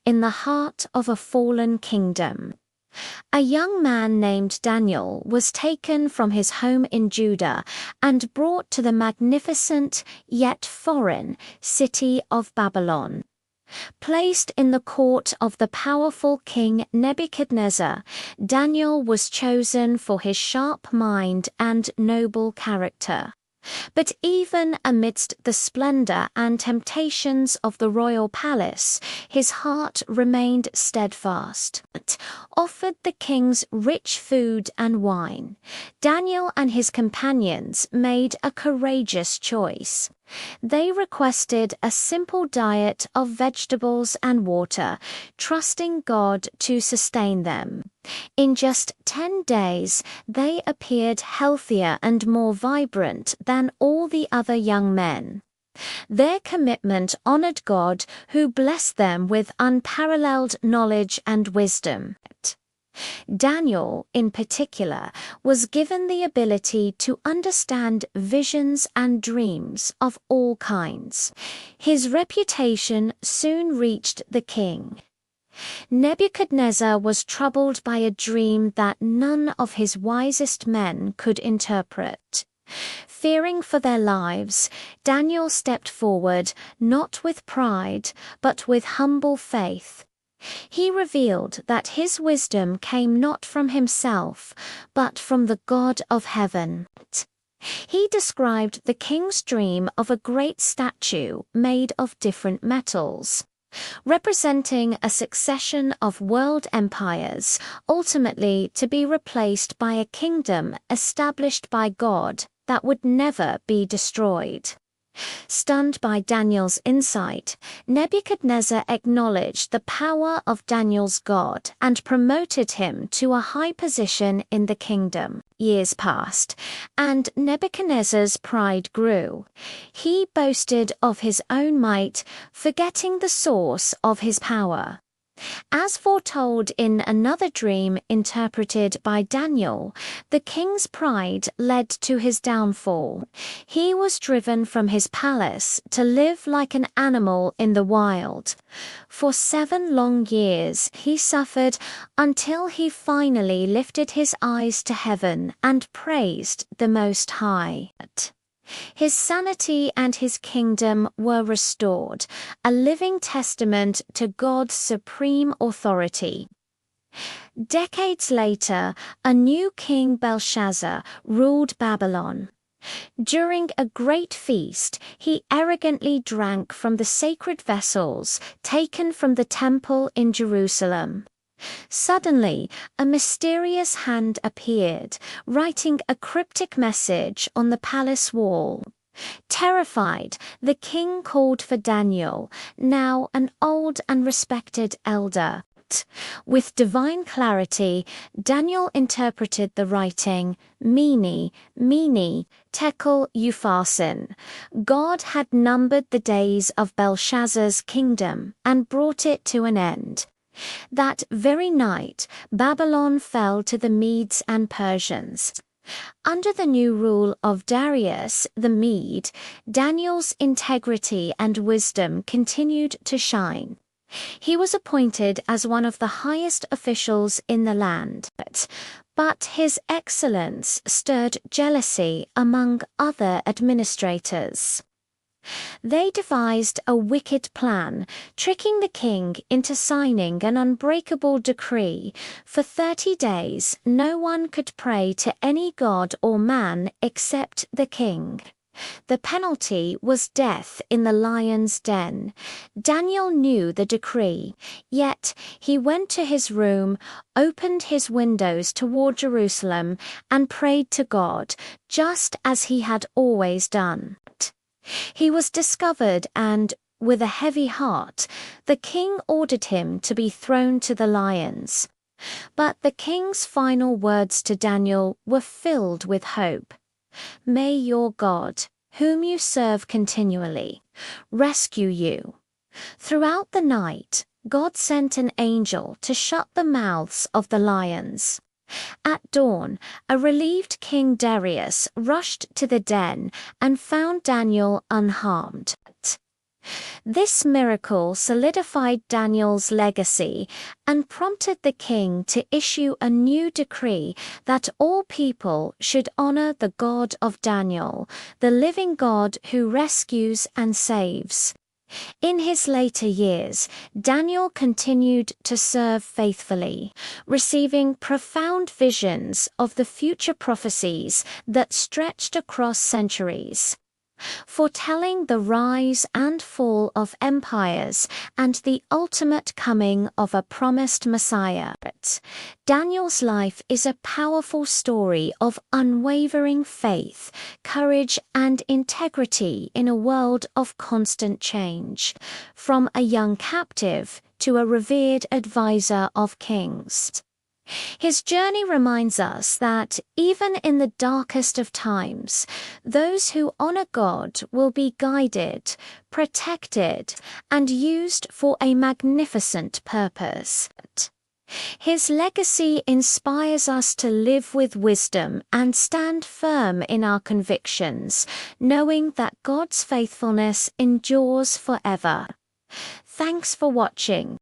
in the heart of a fallen kingdom. A young man named Daniel was taken from his home in Judah and brought to the magnificent, yet foreign, city of Babylon. Placed in the court of the powerful King Nebuchadnezzar, Daniel was chosen for his sharp mind and noble character. But even amidst the splendor and temptations of the royal palace, his heart remained steadfast. Offered the king's rich food and wine, Daniel and his companions made a courageous choice. They requested a simple diet of vegetables and water, trusting God to sustain them. In just 10 days, they appeared healthier and more vibrant than all the other young men. Their commitment honored God, who blessed them with unparalleled knowledge and wisdom. Daniel, in particular, was given the ability to understand visions and dreams of all kinds. His reputation soon reached the king. Nebuchadnezzar was troubled by a dream that none of his wisest men could interpret. Fearing for their lives, Daniel stepped forward, not with pride, but with humble faith. He revealed that his wisdom came not from himself, but from the God of heaven. He described the king's dream of a great statue made of different metals, representing a succession of world empires, ultimately to be replaced by a kingdom established by God that would never be destroyed. Stunned by Daniel's insight, Nebuchadnezzar acknowledged the power of Daniel's God and promoted him to a high position in the kingdom. Years passed, and Nebuchadnezzar's pride grew. He boasted of his own might, forgetting the source of his power. As foretold in another dream interpreted by Daniel, the king's pride led to his downfall. He was driven from his palace to live like an animal in the wild. For 7 long years he suffered until he finally lifted his eyes to heaven and praised the Most High. His sanity and his kingdom were restored, a living testament to God's supreme authority. Decades later, a new king, Belshazzar, ruled Babylon. During a great feast, he arrogantly drank from the sacred vessels taken from the temple in Jerusalem. Suddenly, a mysterious hand appeared, writing a cryptic message on the palace wall. Terrified, the king called for Daniel, now an old and respected elder. With divine clarity, Daniel interpreted the writing, Mene, Mene, Tekel Upharsin. God had numbered the days of Belshazzar's kingdom and brought it to an end. That very night, Babylon fell to the Medes and Persians. Under the new rule of Darius the Mede, Daniel's integrity and wisdom continued to shine. He was appointed as one of the highest officials in the land, but his excellence stirred jealousy among other administrators. They devised a wicked plan, tricking the king into signing an unbreakable decree. For 30 days, no one could pray to any god or man except the king. The penalty was death in the lion's den. Daniel knew the decree, yet he went to his room, opened his windows toward Jerusalem, and prayed to God, just as he had always done. He was discovered and, with a heavy heart, the king ordered him to be thrown to the lions. But the king's final words to Daniel were filled with hope. May your God, whom you serve continually, rescue you. Throughout the night, God sent an angel to shut the mouths of the lions. At dawn, a relieved King Darius rushed to the den and found Daniel unharmed. This miracle solidified Daniel's legacy and prompted the king to issue a new decree that all people should honor the God of Daniel, the living God who rescues and saves. In his later years, Daniel continued to serve faithfully, receiving profound visions of the future prophecies that stretched across centuries, foretelling the rise and fall of empires and the ultimate coming of a promised Messiah. Daniel's life is a powerful story of unwavering faith, courage, and integrity in a world of constant change, from a young captive to a revered advisor of kings. His journey reminds us that, even in the darkest of times, those who honor God will be guided, protected, and used for a magnificent purpose. His legacy inspires us to live with wisdom and stand firm in our convictions, knowing that God's faithfulness endures forever. Thanks for watching.